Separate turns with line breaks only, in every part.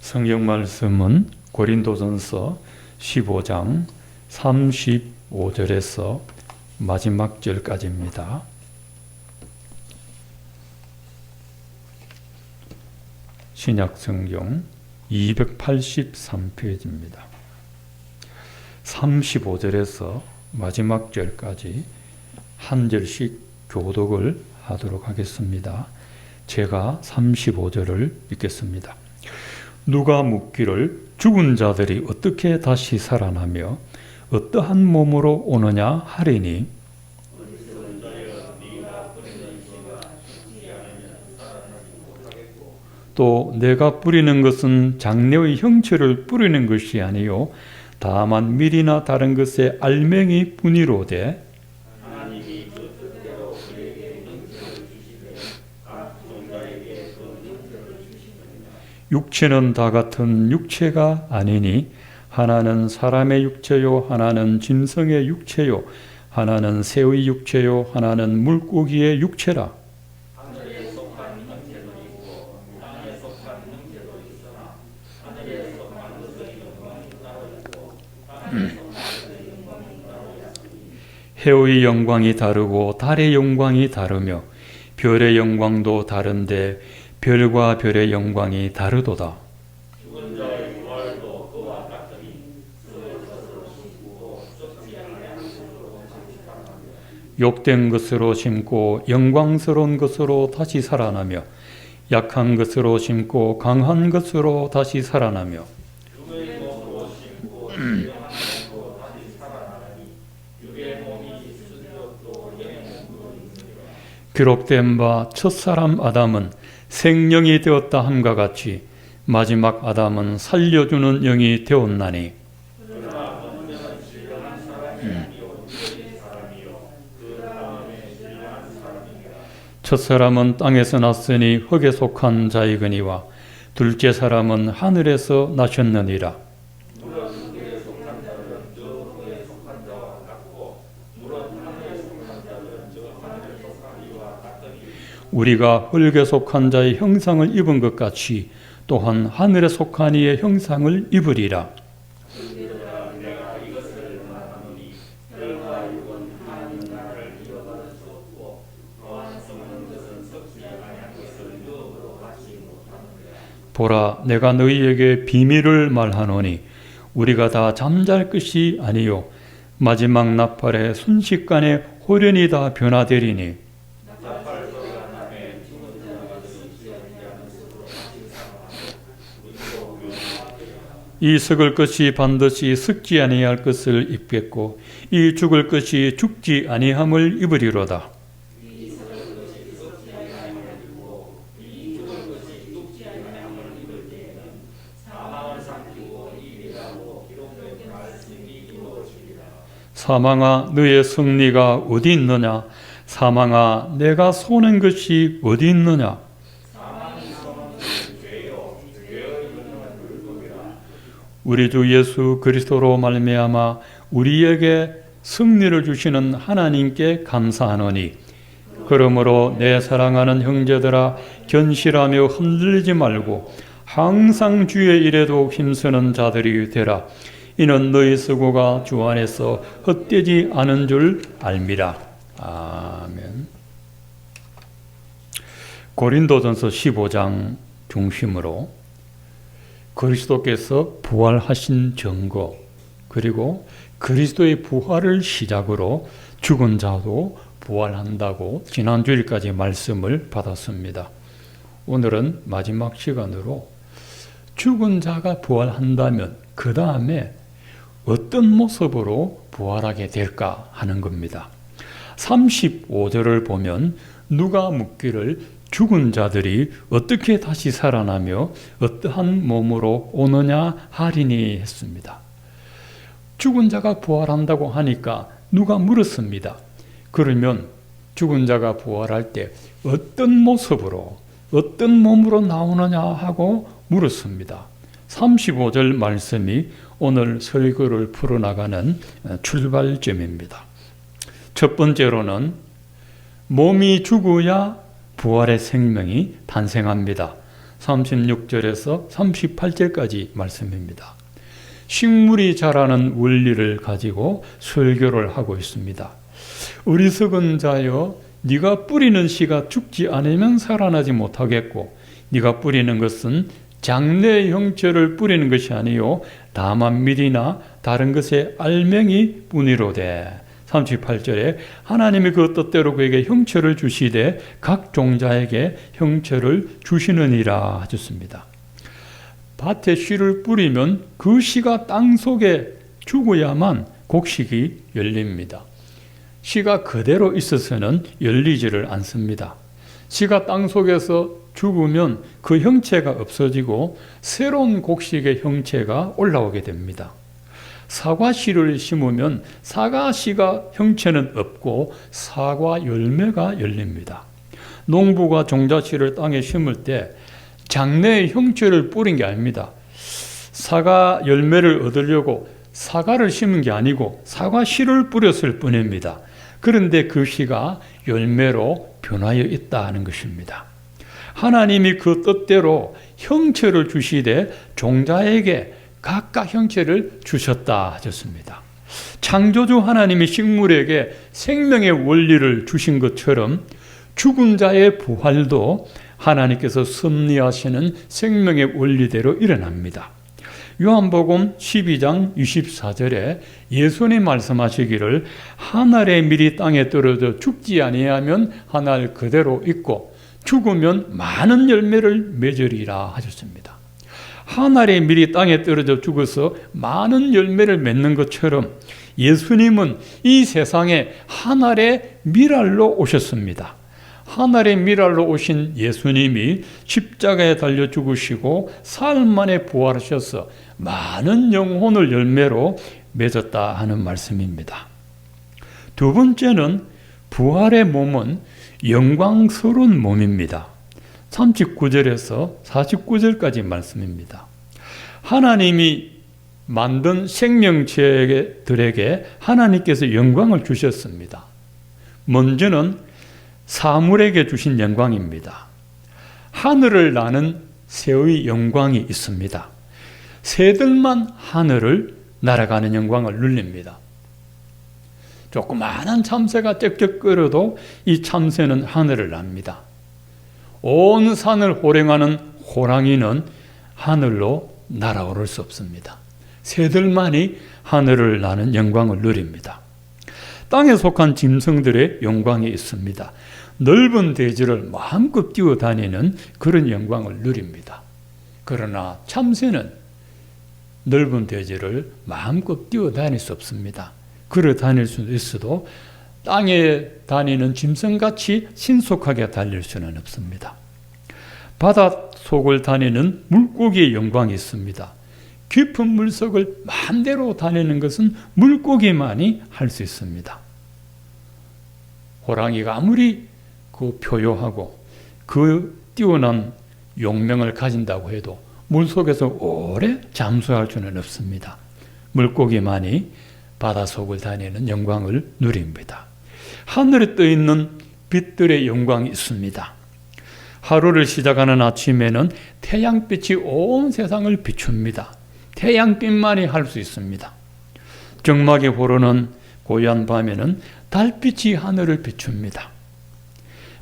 성경 말씀은 고린도전서 15장 35절에서 마지막 절까지입니다. 신약성경 283페이지입니다. 35절에서 마지막 절까지 한 절씩 교독을 하도록 하겠습니다. 제가 35절을 읽겠습니다. 누가 묻기를 죽은 자들이 어떻게 다시 살아나며 어떠한 몸으로 오느냐 하리니 또 내가 뿌리는 것은 장래의 형체를 뿌리는 것이 아니요 다만 밀이나 다른 것의 알맹이 뿐이로되 육체는 다 같은 육체가 아니니 하나는 사람의 육체요 하나는 짐승의 육체요 하나는 새의 육체요 하나는 물고기의 육체라. 해의 영광이 다르고 달의 영광이 다르며 별의 영광도 다른데 별과 별의 영광이 다르도다. 욕된 것으로 심고 영광스러운 것으로 다시 살아나며 약한 것으로 심고 강한 것으로 다시 살아나며 기록된 바 첫사람 아담은 생명이 되었다 함과 같이 마지막 아담은 살려주는 영이 되었나니 첫사람은 땅에서 났으니 흙에 속한 자이거니와 둘째 사람은 하늘에서 나셨느니라. 우리가 흙에 속한 자의 형상을 입은 것 같이 또한 하늘에 속한 이의 형상을 입으리라. 보라, 내가 너희에게 비밀을 말하노니 우리가 다 잠잘 것이 아니요 마지막 나팔에 순식간에 호련히 다 변화되리니 이 썩을 것이 반드시 썩지 아니할 것을 입겠고 이 죽을 것이 죽지 아니함을 입으리로다. 사망아, 너의 승리가 어디 있느냐? 사망아, 내가 쏘는 것이 어디 있느냐? 우리 주 예수 그리스도로 말미암아 우리에게 승리를 주시는 하나님께 감사하노니 그러므로 내 사랑하는 형제들아 견실하며 흔들리지 말고 항상 주의 일에도 힘쓰는 자들이 되라. 이는 너희 수고가 주 안에서 헛되지 않은 줄 알미라. 아멘. 고린도전서 15장 중심으로 그리스도께서 부활하신 증거 그리고 그리스도의 부활을 시작으로 죽은 자도 부활한다고 지난 주일까지 말씀을 받았습니다. 오늘은 마지막 시간으로 죽은 자가 부활한다면 그 다음에 어떤 모습으로 부활하게 될까 하는 겁니다. 35절을 보면 누가 묻기를 죽은 자들이 어떻게 다시 살아나며 어떠한 몸으로 오느냐 하리니 했습니다. 죽은 자가 부활한다고 하니까 누가 물었습니다. 그러면 죽은 자가 부활할 때 어떤 모습으로 어떤 몸으로 나오느냐 하고 물었습니다. 35절 말씀이 오늘 설교를 풀어나가는 출발점입니다. 첫 번째로는 몸이 죽어야 부활의 생명이 탄생합니다. 36절에서 38절까지 말씀입니다. 식물이 자라는 원리를 가지고 설교를 하고 있습니다. 어리석은 자여, 네가 뿌리는 씨가 죽지 않으면 살아나지 못하겠고, 네가 뿌리는 것은 장래 형체를 뿌리는 것이 아니요 다만 밀이나 다른 것의 알맹이 뿐이로되. 38절에 하나님이 그 뜻대로 그에게 형체를 주시되 각 종자에게 형체를 주시느니라 하셨습니다. 밭에 씨를 뿌리면 그 씨가 땅 속에 죽어야만 곡식이 열립니다. 씨가 그대로 있어서는 열리지를 않습니다. 씨가 땅 속에서 죽으면 그 형체가 없어지고 새로운 곡식의 형체가 올라오게 됩니다. 사과씨를 심으면 사과씨가 형체는 없고 사과 열매가 열립니다. 농부가 종자씨를 땅에 심을 때 장래의 형체를 뿌린 게 아닙니다. 사과 열매를 얻으려고 사과를 심은 게 아니고 사과씨를 뿌렸을 뿐입니다. 그런데 그 씨가 열매로 변하여 있다 하는 것입니다. 하나님이 그 뜻대로 형체를 주시되 종자에게 각각 형체를 주셨다 하셨습니다. 창조주 하나님이 식물에게 생명의 원리를 주신 것처럼 죽은 자의 부활도 하나님께서 섭리하시는 생명의 원리대로 일어납니다. 요한복음 12장 24절에 예수님 말씀하시기를 한 알의 밀이 땅에 떨어져 죽지 아니하면 한 알 그대로 있고 죽으면 많은 열매를 맺으리라 하셨습니다. 한 알의 밀이 땅에 떨어져 죽어서 많은 열매를 맺는 것처럼 예수님은 이 세상에 한 알의 밀알로 오셨습니다. 한 알의 밀알로 오신 예수님이 십자가에 달려 죽으시고 사흘 만에 부활하셔서 많은 영혼을 열매로 맺었다 하는 말씀입니다. 두 번째는 부활의 몸은 영광스러운 몸입니다. 39절에서 49절까지 말씀입니다. 하나님이 만든 생명체들에게 하나님께서 영광을 주셨습니다. 먼저는 사물에게 주신 영광입니다. 하늘을 나는 새의 영광이 있습니다. 새들만 하늘을 날아가는 영광을 누립니다. 조그마한 참새가 짹짹거려도 이 참새는 하늘을 납니다. 온 산을 호령하는 호랑이는 하늘로 날아오를 수 없습니다. 새들만이 하늘을 나는 영광을 누립니다. 땅에 속한 짐승들의 영광이 있습니다. 넓은 대지를 마음껏 뛰어다니는 그런 영광을 누립니다. 그러나 참새는 넓은 대지를 마음껏 뛰어다닐 수 없습니다. 걸어 다닐 수 있어도 땅에 다니는 짐승같이 신속하게 달릴 수는 없습니다. 바다 속을 다니는 물고기의 영광이 있습니다. 깊은 물속을 마음대로 다니는 것은 물고기만이 할 수 있습니다. 호랑이가 아무리 표효하고 뛰어난 용명을 가진다고 해도 물속에서 오래 잠수할 수는 없습니다. 물고기만이 바닷속을 다니는 영광을 누립니다. 하늘에 떠있는 빛들의 영광이 있습니다. 하루를 시작하는 아침에는 태양빛이 온 세상을 비춥니다. 태양빛만이 할 수 있습니다. 정막이 호르는 고요한 밤에는 달빛이 하늘을 비춥니다.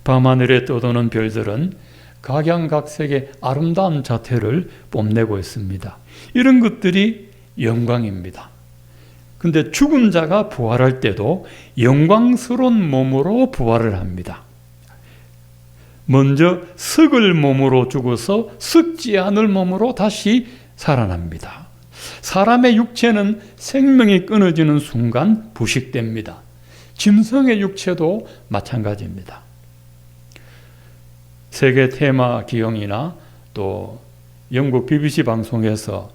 밤하늘에 떠도는 별들은 각양각색의 아름다운 자태를 뽐내고 있습니다. 이런 것들이 영광입니다. 근데 죽은 자가 부활할 때도 영광스러운 몸으로 부활을 합니다. 먼저 썩을 몸으로 죽어서 썩지 않을 몸으로 다시 살아납니다. 사람의 육체는 생명이 끊어지는 순간 부식됩니다. 짐승의 육체도 마찬가지입니다. 세계 테마 기용이나 또 영국 BBC 방송에서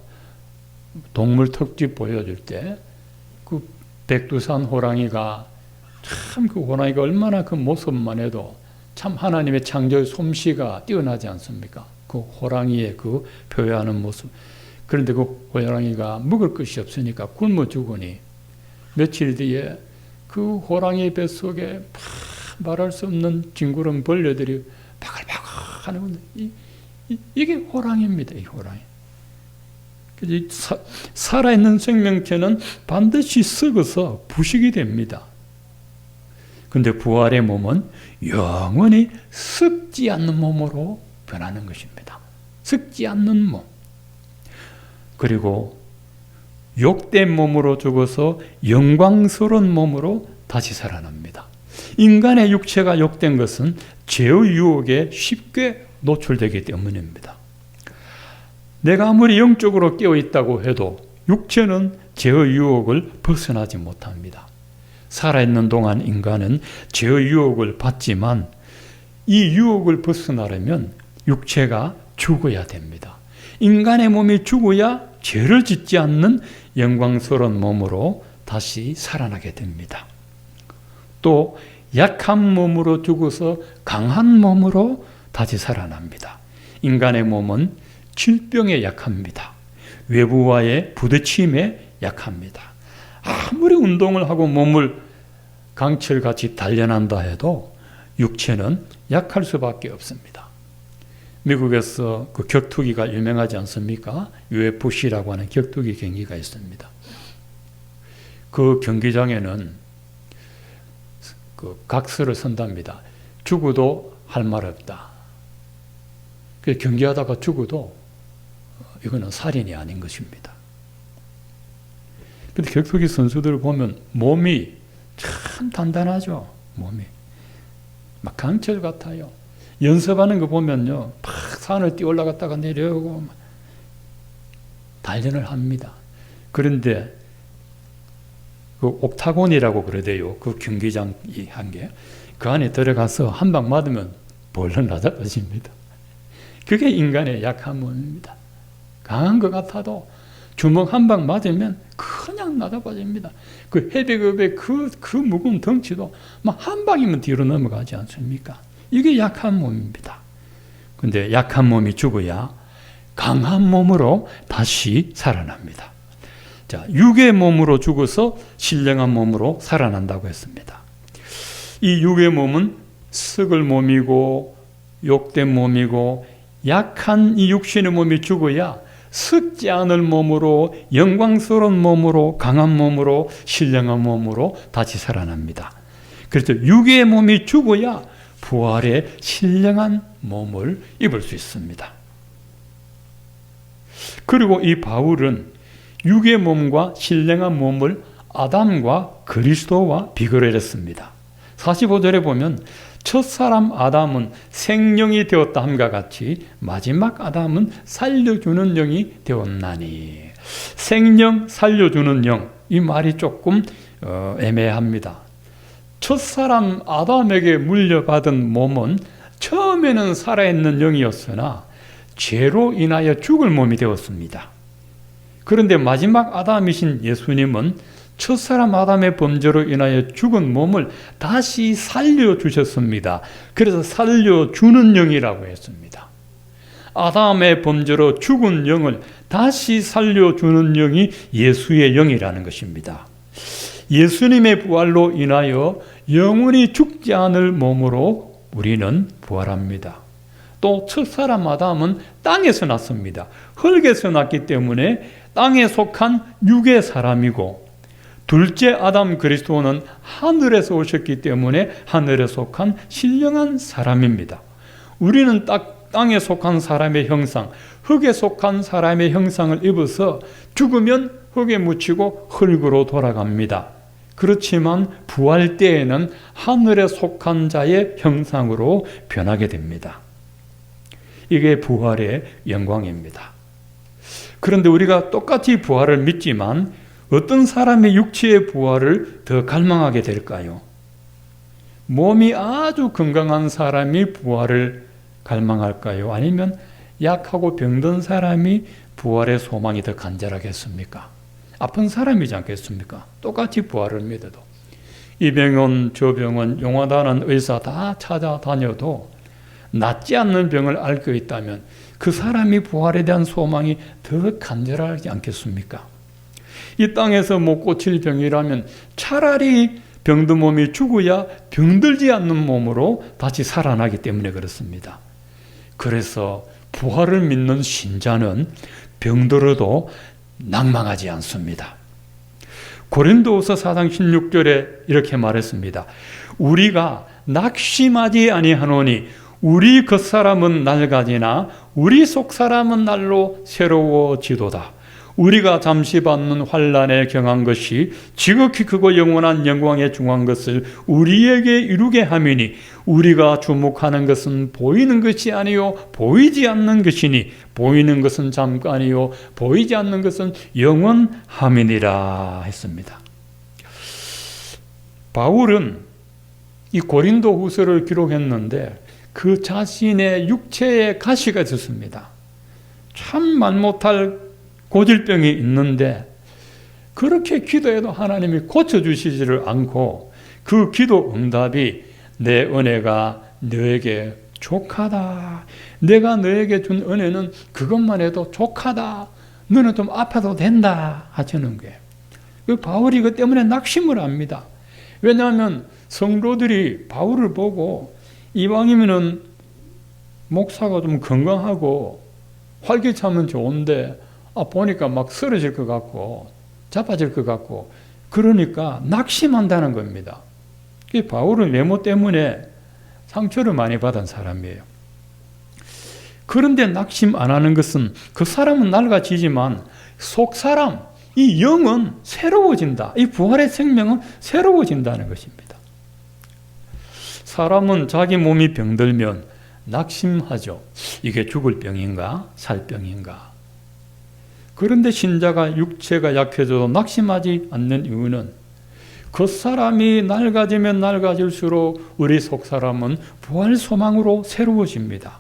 동물 특집 보여줄 때 그 백두산 호랑이가 참 그 호랑이가 얼마나 그 모습만 해도 참 하나님의 창조의 솜씨가 뛰어나지 않습니까? 그 호랑이의 그 표현하는 모습. 그런데 그 호랑이가 먹을 것이 없으니까 굶어 죽으니 며칠 뒤에 그 호랑이 뱃속에 말할 수 없는 징그러운 벌레들이 바글바글 하는 건데 이게 호랑입니다. 이 호랑이. 살아있는 생명체는 반드시 썩어서 부식이 됩니다. 근데 부활의 몸은 영원히 썩지 않는 몸으로 변하는 것입니다. 썩지 않는 몸. 그리고 욕된 몸으로 죽어서 영광스러운 몸으로 다시 살아납니다. 인간의 육체가 욕된 것은 죄의 유혹에 쉽게 노출되기 때문입니다. 내가 아무리 영적으로 깨어있다고 해도 육체는 죄의 유혹을 벗어나지 못합니다. 살아있는 동안 인간은 죄의 유혹을 받지만 이 유혹을 벗어나려면 육체가 죽어야 됩니다. 인간의 몸이 죽어야 죄를 짓지 않는 영광스러운 몸으로 다시 살아나게 됩니다. 또 약한 몸으로 죽어서 강한 몸으로 다시 살아납니다. 인간의 몸은 질병에 약합니다. 외부와의 부딪힘에 약합니다. 아무리 운동을 하고 몸을 강철같이 단련한다 해도 육체는 약할 수밖에 없습니다. 미국에서 그 격투기가 유명하지 않습니까? UFC라고 하는 격투기 경기가 있습니다. 그 경기장에는 그 각서를 쓴답니다. 죽어도 할 말 없다. 경기하다가 죽어도 이거는 살인이 아닌 것입니다. 근데 격투기 선수들을 보면 몸이 참 단단하죠. 몸이 막 강철 같아요. 연습하는 거 보면요, 막 산을 뛰어 올라갔다가 내려오고 단련을 합니다. 그런데 그 옥타곤이라고 그러대요. 그 경기장 한 게. 그 안에 들어가서 한 방 맞으면 벌렁 낮아집니다. 그게 인간의 약한 몸입니다. 강한 것 같아도 주먹 한 방 맞으면 그냥 낮아집니다. 그 헤비급의 그 무거운 덩치도 막 한 방이면 뒤로 넘어가지 않습니까? 이게 약한 몸입니다. 근데 약한 몸이 죽어야 강한 몸으로 다시 살아납니다. 자, 육의 몸으로 죽어서 신령한 몸으로 살아난다고 했습니다. 이 육의 몸은 썩을 몸이고 욕된 몸이고 약한 이 육신의 몸이 죽어야 썩지 않을 몸으로 영광스러운 몸으로 강한 몸으로 신령한 몸으로 다시 살아납니다. 그래서 육의 몸이 죽어야 부활의 신령한 몸을 입을 수 있습니다. 그리고 이 바울은 육의 몸과 신령한 몸을 아담과 그리스도와 비교를 했습니다. 45절에 보면 첫사람 아담은 생령이 되었다 함과 같이 마지막 아담은 살려주는 영이 되었나니. 생령, 살려주는 영, 이 말이 조금 애매합니다. 첫사람 아담에게 물려받은 몸은 처음에는 살아있는 영이었으나 죄로 인하여 죽을 몸이 되었습니다. 그런데 마지막 아담이신 예수님은 첫사람 아담의 범죄로 인하여 죽은 몸을 다시 살려주셨습니다. 그래서 살려주는 영이라고 했습니다. 아담의 범죄로 죽은 영을 다시 살려주는 영이 예수의 영이라는 것입니다. 예수님의 부활로 인하여 영원히 죽지 않을 몸으로 우리는 부활합니다. 또 첫사람 아담은 땅에서 났습니다. 흙에서 났기 때문에 땅에 속한 육의 사람이고, 둘째 아담 그리스도는 하늘에서 오셨기 때문에 하늘에 속한 신령한 사람입니다. 우리는 땅에 속한 사람의 형상, 흙에 속한 사람의 형상을 입어서 죽으면 흙에 묻히고 흙으로 돌아갑니다. 그렇지만 부활 때에는 하늘에 속한 자의 형상으로 변하게 됩니다. 이게 부활의 영광입니다. 그런데 우리가 똑같이 부활을 믿지만 어떤 사람의 육체의 부활을 더 갈망하게 될까요? 몸이 아주 건강한 사람이 부활을 갈망할까요? 아니면 약하고 병든 사람이 부활의 소망이 더 간절하겠습니까? 아픈 사람이지 않겠습니까? 똑같이 부활을 믿어도. 이 병원, 저 병원, 용하다는 의사 다 찾아다녀도 낫지 않는 병을 앓고 있다면 그 사람이 부활에 대한 소망이 더 간절하지 않겠습니까? 이 땅에서 못 고칠 병이라면 차라리 병든 몸이 죽어야 병들지 않는 몸으로 다시 살아나기 때문에 그렇습니다. 그래서 부활을 믿는 신자는 병들어도 낭망하지 않습니다. 고린도후서 4장 16절에 이렇게 말했습니다. 우리가 낙심하지 아니하노니 우리 겉사람은 낡아지나 우리 속사람은 날로 새로워지도다. 우리가 잠시 받는 환난에 경한 것이 지극히 크고 영원한 영광에 중한 것을 우리에게 이루게 함이니 우리가 주목하는 것은 보이는 것이 아니요 보이지 않는 것이니 보이는 것은 잠깐이요 보이지 않는 것은 영원함이니라 했습니다. 바울은 이 고린도 후서를 기록했는데 그 자신의 육체에 가시가 있었습니다. 참 말 못할 고질병이 있는데 그렇게 기도해도 하나님이 고쳐주시지를 않고 그 기도 응답이 내 은혜가 너에게 족하다. 내가 너에게 준 은혜는 그것만 해도 족하다. 너는 좀 아파도 된다 하시는 거예요. 바울이 그 때문에 낙심을 합니다. 왜냐하면 성도들이 바울을 보고 이왕이면은 목사가 좀 건강하고 활기차면 좋은데 보니까 막 쓰러질 것 같고 자빠질 것 같고 그러니까 낙심한다는 겁니다. 바울은 외모 때문에 상처를 많이 받은 사람이에요. 그런데 낙심 안 하는 것은 그 사람은 낡아지지만 속 사람, 이 영은 새로워진다. 이 부활의 생명은 새로워진다는 것입니다. 사람은 자기 몸이 병들면 낙심하죠. 이게 죽을 병인가 살 병인가. 그런데 신자가 육체가 약해져도 낙심하지 않는 이유는 그 사람이 낡아지면 낡아질수록 우리 속사람은 부활 소망으로 새로워집니다.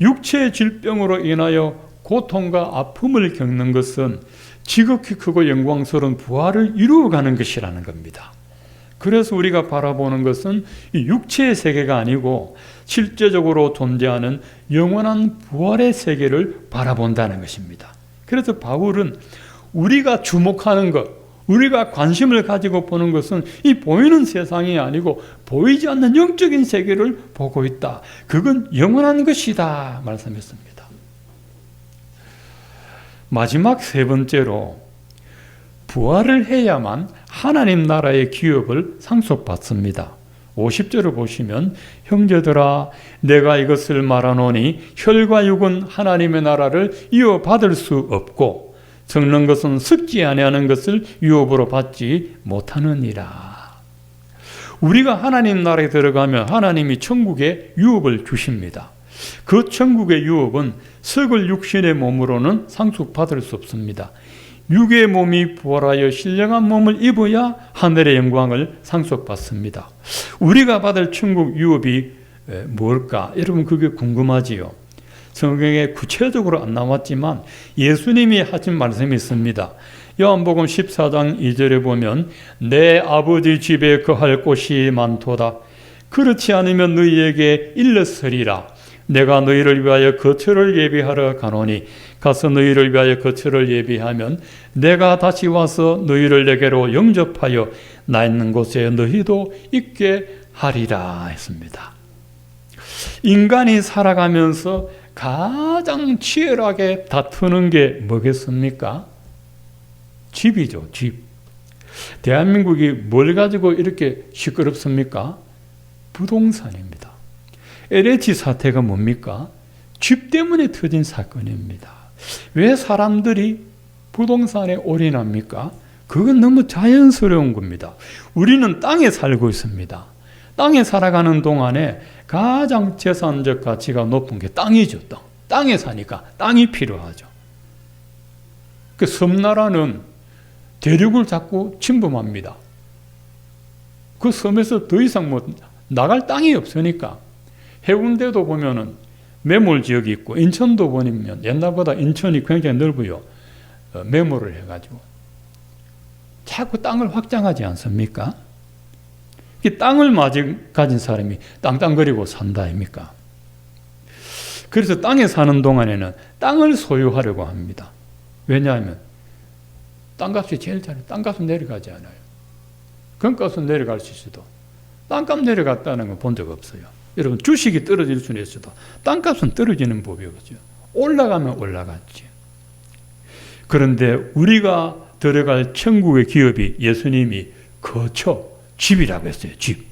육체의 질병으로 인하여 고통과 아픔을 겪는 것은 지극히 크고 영광스러운 부활을 이루어가는 것이라는 겁니다. 그래서 우리가 바라보는 것은 이 육체의 세계가 아니고 실제적으로 존재하는 영원한 부활의 세계를 바라본다는 것입니다. 그래서 바울은 우리가 주목하는 것, 우리가 관심을 가지고 보는 것은 이 보이는 세상이 아니고 보이지 않는 영적인 세계를 보고 있다. 그건 영원한 것이다 말씀했습니다. 마지막 세 번째로 부활을 해야만 하나님 나라의 기업을 상속받습니다. 50절을 보시면 형제들아 내가 이것을 말하노니 혈과 육은 하나님의 나라를 이어받을 수 없고 썩는 것은 썩지 아니하는 것을 유업으로 받지 못하느니라. 우리가 하나님 나라에 들어가면 하나님이 천국에 유업을 주십니다. 그 천국의 유업은 썩을 육신의 몸으로는 상속받을 수 없습니다. 육의 몸이 부활하여 신령한 몸을 입어야 하늘의 영광을 상속받습니다. 우리가 받을 천국 유업이 뭘까? 여러분 그게 궁금하지요? 성경에 구체적으로 안 나왔지만 예수님이 하신 말씀이 있습니다. 요한복음 14장 2절에 보면 내 아버지 집에 거할 곳이 많도다. 그렇지 않으면 너희에게 일렀으리라. 내가 너희를 위하여 거처를 예비하러 가노니 가서 너희를 위하여 거처를 예비하면 내가 다시 와서 너희를 내게로 영접하여 나 있는 곳에 너희도 있게 하리라 했습니다. 인간이 살아가면서 가장 치열하게 다투는 게 뭐겠습니까? 집이죠, 집. 대한민국이 뭘 가지고 이렇게 시끄럽습니까? 부동산입니다. LH 사태가 뭡니까? 집 때문에 터진 사건입니다. 왜 사람들이 부동산에 올인합니까? 그건 너무 자연스러운 겁니다. 우리는 땅에 살고 있습니다. 땅에 살아가는 동안에 가장 재산적 가치가 높은 게 땅이죠. 땅에 사니까 땅이 필요하죠. 그 섬나라는 대륙을 자꾸 침범합니다. 그 섬에서 더 이상 나갈 땅이 없으니까 해운대도 보면은 매몰 지역이 있고 인천도 보면 옛날보다 인천이 굉장히 넓어요. 매몰을 해가지고 자꾸 땅을 확장하지 않습니까? 이 땅을 가진 사람이 땅땅거리고 산다 아닙니까? 그래서 땅에 사는 동안에는 땅을 소유하려고 합니다. 왜냐하면 땅값이 제일 잘해요. 땅값은 내려가지 않아요. 금값은 내려갈 수 있어도 땅값 내려갔다는 건 본 적 없어요. 여러분 주식이 떨어질 수는 있어도 땅값은 떨어지는 법이 없죠. 올라가면 올라갔지. 그런데 우리가 들어갈 천국의 기업이 예수님이 거처, 집이라고 했어요. 집.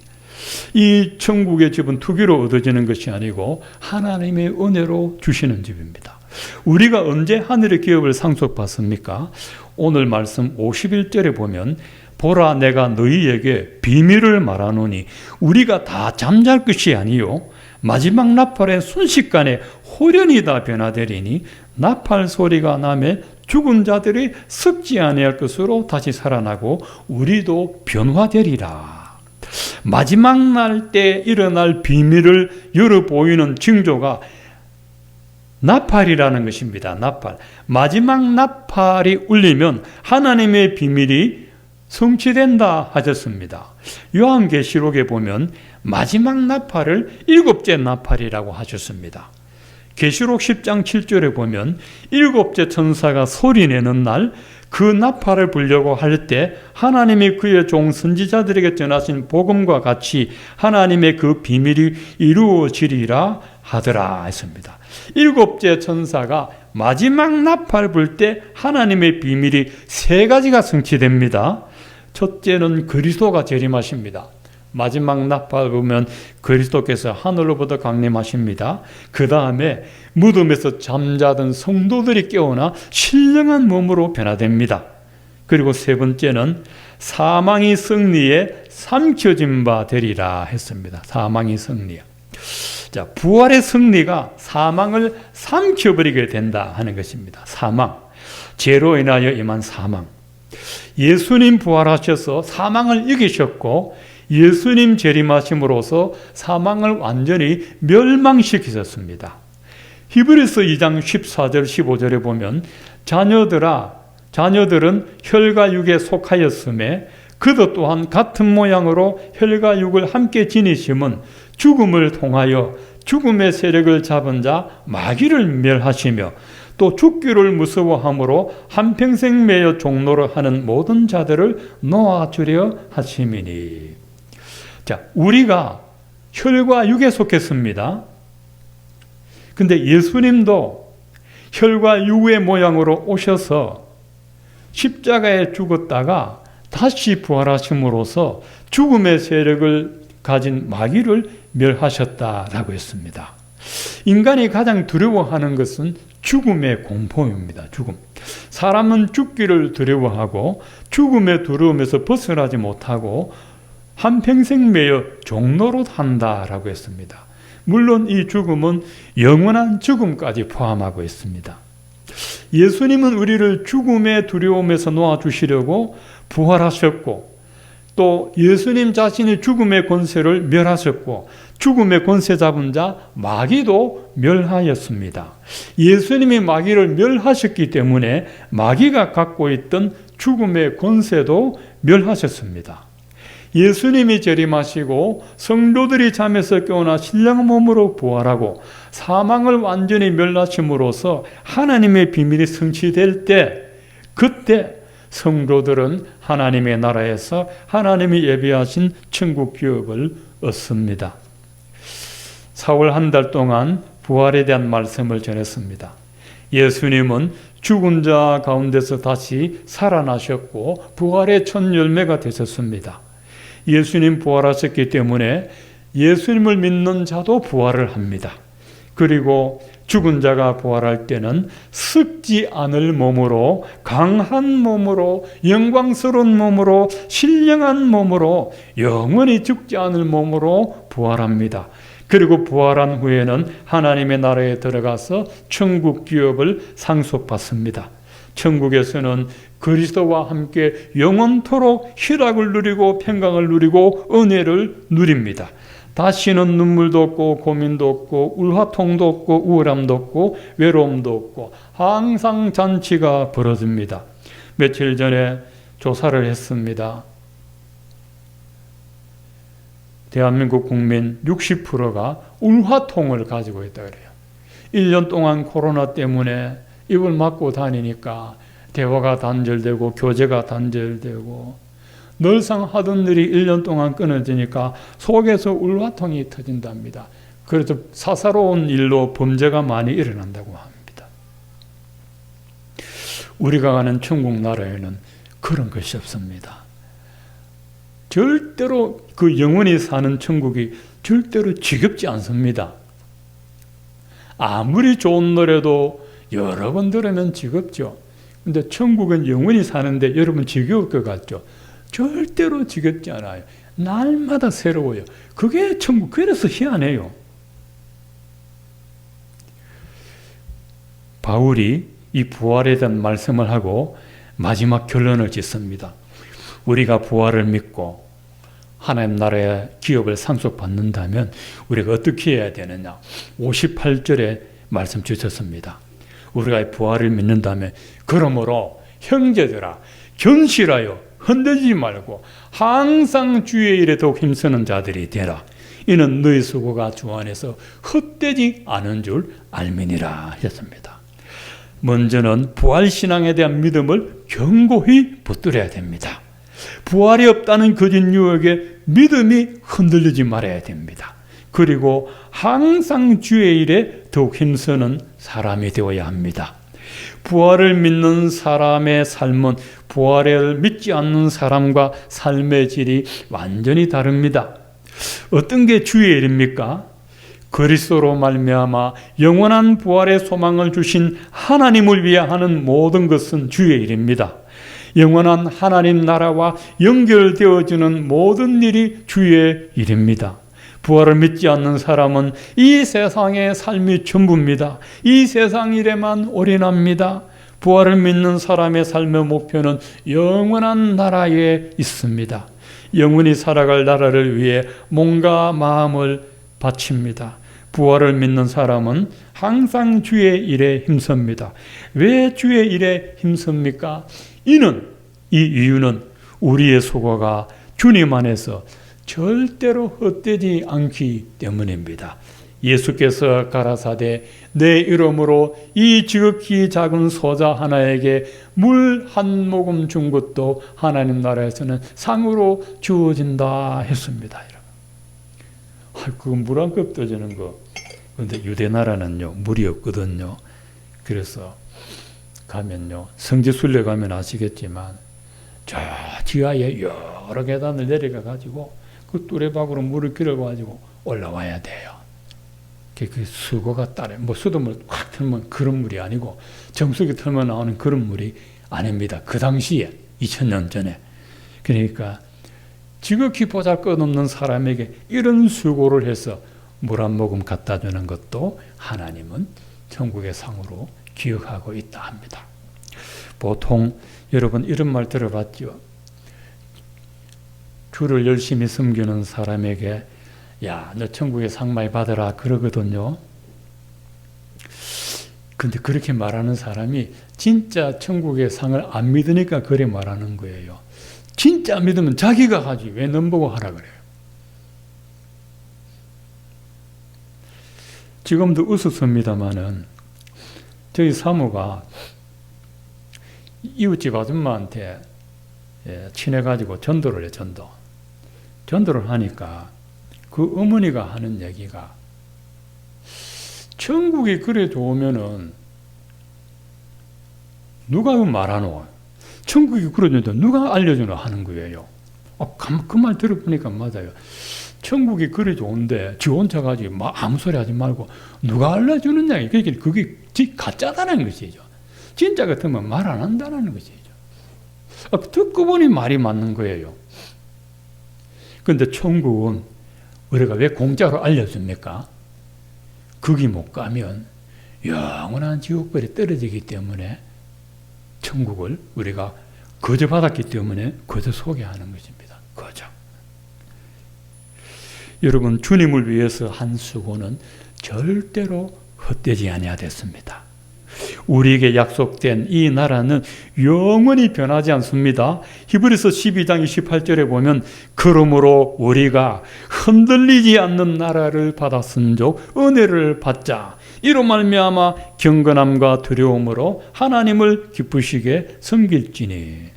이 천국의 집은 투기로 얻어지는 것이 아니고 하나님의 은혜로 주시는 집입니다. 우리가 언제 하늘의 기업을 상속받습니까? 오늘 말씀 51절에 보면 보라 내가 너희에게 비밀을 말하노니 우리가 다 잠잘 것이 아니요 마지막 나팔의 순식간에 호련히 다 변화되리니 나팔 소리가 나매 죽은 자들이 썩지 아니할 것으로 다시 살아나고 우리도 변화되리라. 마지막 날 때 일어날 비밀을 열어 보이는 징조가 나팔이라는 것입니다. 나팔. 마지막 나팔이 울리면 하나님의 비밀이 성취된다 하셨습니다. 요한계시록에 보면 마지막 나팔을 7째 나팔이라고 하셨습니다. 계시록 10장 7절에 보면 7째 천사가 소리내는 날 그 나팔을 불려고 할 때 하나님이 그의 종 선지자들에게 전하신 복음과 같이 하나님의 그 비밀이 이루어지리라 하더라 했습니다. 7째 천사가 마지막 나팔 불 때 하나님의 비밀이 3가지가 성취됩니다. 첫째는 그리스도가 재림하십니다. 마지막 나팔 보면 그리스도께서 하늘로부터 강림하십니다. 그 다음에 무덤에서 잠자던 성도들이 깨어나 신령한 몸으로 변화됩니다. 그리고 세 번째는 사망이 승리에 삼켜진 바 되리라 했습니다. 사망이 승리. 자, 부활의 승리가 사망을 삼켜버리게 된다 하는 것입니다. 사망. 죄로 인하여 임한 사망. 예수님 부활하셔서 사망을 이기셨고 예수님 재림하심으로써 사망을 완전히 멸망시키셨습니다. 히브리서 2장 14절 15절에 보면 자녀들은 혈과 육에 속하였음에 그도 또한 같은 모양으로 혈과 육을 함께 지니심은 죽음을 통하여 죽음의 세력을 잡은 자 마귀를 멸하시며 또 죽기를 무서워함으로 한평생 매여 종노를 하는 모든 자들을 놓아주려 하심이니. 자, 우리가 혈과 육에 속했습니다. 근데 예수님도 혈과 육의 모양으로 오셔서 십자가에 죽었다가 다시 부활하심으로써 죽음의 세력을 가진 마귀를 멸하셨다라고 했습니다. 인간이 가장 두려워하는 것은 죽음의 공포입니다. 죽음. 사람은 죽기를 두려워하고 죽음의 두려움에서 벗어나지 못하고 한평생 매여 종노릇 한다라고 했습니다. 물론 이 죽음은 영원한 죽음까지 포함하고 있습니다. 예수님은 우리를 죽음의 두려움에서 놓아주시려고 부활하셨고 또 예수님 자신이 죽음의 권세를 멸하셨고 죽음의 권세 잡은 자 마귀도 멸하였습니다. 예수님이 마귀를 멸하셨기 때문에 마귀가 갖고 있던 죽음의 권세도 멸하셨습니다. 예수님이 재림하시고 성도들이 잠에서 깨어나 신령한 몸으로 부활하고 사망을 완전히 멸하심으로써 하나님의 비밀이 성취될 때 그때 성도들은 하나님의 나라에서 하나님이 예비하신 천국 기업을 얻습니다. 4월 한 달 동안 부활에 대한 말씀을 전했습니다. 예수님은 죽은 자 가운데서 다시 살아나셨고 부활의 첫 열매가 되셨습니다. 예수님 부활하셨기 때문에 예수님을 믿는 자도 부활을 합니다. 그리고 죽은 자가 부활할 때는 썩지 않을 몸으로 강한 몸으로 영광스러운 몸으로 신령한 몸으로 영원히 죽지 않을 몸으로 부활합니다. 그리고 부활한 후에는 하나님의 나라에 들어가서 천국 기업을 상속받습니다. 천국에서는 그리스도와 함께 영원토록 희락을 누리고 평강을 누리고 은혜를 누립니다. 다시는 눈물도 없고 고민도 없고 울화통도 없고 우울함도 없고 외로움도 없고 항상 잔치가 벌어집니다. 며칠 전에 조사를 했습니다. 대한민국 국민 60%가 울화통을 가지고 있다 그래요. 1년 동안 코로나 때문에 입을 막고 다니니까 대화가 단절되고 교제가 단절되고 늘상 하던 일이 1년 동안 끊어지니까 속에서 울화통이 터진답니다. 그래서 사사로운 일로 범죄가 많이 일어난다고 합니다. 우리가 가는 천국 나라에는 그런 것이 없습니다. 절대로 그 영원히 사는 천국이 절대로 지겹지 않습니다. 아무리 좋은 노래도 여러 번 들으면 지겹죠. 근데 천국은 영원히 사는데 여러분 지겨울 것 같죠? 절대로 지겹지 않아요. 날마다 새로워요. 그게 천국. 그래서 희한해요. 바울이 이 부활에 대한 말씀을 하고 마지막 결론을 짓습니다. 우리가 부활을 믿고 하나님 나라의 기업을 상속받는다면 우리가 어떻게 해야 되느냐? 58절에 말씀 주셨습니다. 우리가 부활을 믿는다면 그러므로 형제들아 견실하여 흔들리지 말고 항상 주의 일에 더욱 힘쓰는 자들이 되라. 이는 너희 수고가 주 안에서 헛되지 않은 줄 알미니라 하셨습니다. 먼저는 부활신앙에 대한 믿음을 견고히 붙들어야 됩니다. 부활이 없다는 거짓 유혹에 믿음이 흔들리지 말아야 됩니다. 그리고 항상 주의 일에 더욱 힘쓰는 사람이 되어야 합니다. 부활을 믿는 사람의 삶은 부활을 믿지 않는 사람과 삶의 질이 완전히 다릅니다. 어떤 게 주의 일입니까? 그리스도로 말미암아 영원한 부활의 소망을 주신 하나님을 위해 하는 모든 것은 주의 일입니다. 영원한 하나님 나라와 연결되어지는 모든 일이 주의 일입니다. 부활을 믿지 않는 사람은 이 세상의 삶이 전부입니다. 이 세상 일에만 올인합니다. 부활을 믿는 사람의 삶의 목표는 영원한 나라에 있습니다. 영원히 살아갈 나라를 위해 몸과 마음을 바칩니다. 부활을 믿는 사람은 항상 주의 일에 힘씁니다. 왜 주의 일에 힘씁니까? 이 이유는 우리의 수고가 주님 안에서 절대로 헛되지 않기 때문입니다. 예수께서 가라사대 내 이름으로 이 지극히 작은 소자 하나에게 물 한 모금 준 것도 하나님 나라에서는 상으로 주어진다 했습니다. 그건 물 한 컵 떠주는 거. 그런데 유대 나라는요 물이 없거든요. 그래서 가면요 성지순례 가면 아시겠지만 저 지하에 여러 계단을 내려가 가지고 그 뚜레박으로 물을 길어가지고 올라와야 돼요. 그 수고가 따라 수돗물 확 틀면 그런 물이 아니고 정수기 틀면 나오는 그런 물이 아닙니다. 그 당시에 2000년 전에. 그러니까 지극히 보잘것없는 사람에게 이런 수고를 해서 물 한 모금 갖다 주는 것도 하나님은 천국의 상으로 기억하고 있다 합니다. 보통 여러분 이런 말 들어봤죠? 주를 열심히 섬기는 사람에게 야, 너 천국의 상 많이 받아라 그러거든요. 근데 그렇게 말하는 사람이 진짜 천국의 상을 안 믿으니까 그래 말하는 거예요. 진짜 믿으면 자기가 하지 왜 넌 보고 하라 그래요. 지금도 웃었습니다마는 저희 사모가 이웃집 아줌마한테 친해가지고 전도를 해. 전도를 하니까 그 어머니가 하는 얘기가 천국이 그래 좋으면은 누가 말하노? 천국이 그래 좋은데 누가 알려주노 하는 거예요. 그 말 들어보니까 맞아요. 천국이 그래 좋은데 지 혼자 가지고 아무 소리 하지 말고 누가 알려주느냐. 그게 가짜다는 것이죠. 진짜 같으면 말 안 한다는 것이죠. 듣고 보니 말이 맞는 거예요. 그런데 천국은 우리가 왜 공짜로 알려줍니까? 거기 못 가면 영원한 지옥불에 떨어지기 때문에 천국을 우리가 거저 받았기 때문에 거저 소개하는 것입니다. 거저. 여러분 주님을 위해서 한 수고는 절대로 헛되지 아니하였습니다. 우리에게 약속된 이 나라는 영원히 변하지 않습니다. 히브리서 12장 28절에 보면 그러므로 우리가 흔들리지 않는 나라를 받았은즉 은혜를 받자. 이로 말미암아 경건함과 두려움으로 하나님을 기쁘시게 섬길지니.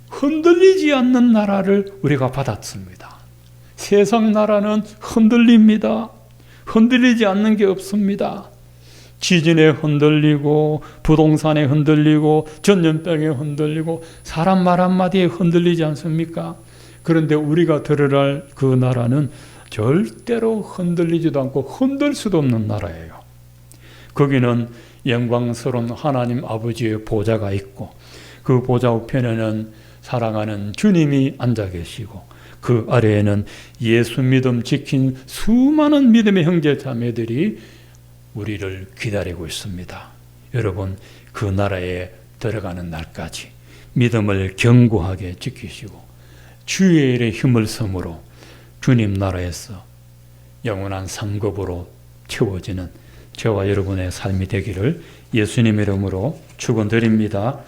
흔들리지 않는 나라를 우리가 받았습니다. 세상 나라는 흔들립니다. 흔들리지 않는 게 없습니다. 지진에 흔들리고 부동산에 흔들리고 전염병에 흔들리고 사람 말 한마디에 흔들리지 않습니까? 그런데 우리가 들어갈 그 나라는 절대로 흔들리지도 않고 흔들 수도 없는 나라예요. 거기는 영광스러운 하나님 아버지의 보좌가 있고 그 보좌 우편에는 사랑하는 주님이 앉아 계시고 그 아래에는 예수 믿음 지킨 수많은 믿음의 형제 자매들이 우리를 기다리고 있습니다. 여러분, 그 나라에 들어가는 날까지 믿음을 견고하게 지키시고 주의 일에 힘을 써므로 주님 나라에서 영원한 상급으로 채워지는 저와 여러분의 삶이 되기를 예수님 이름으로 축원드립니다.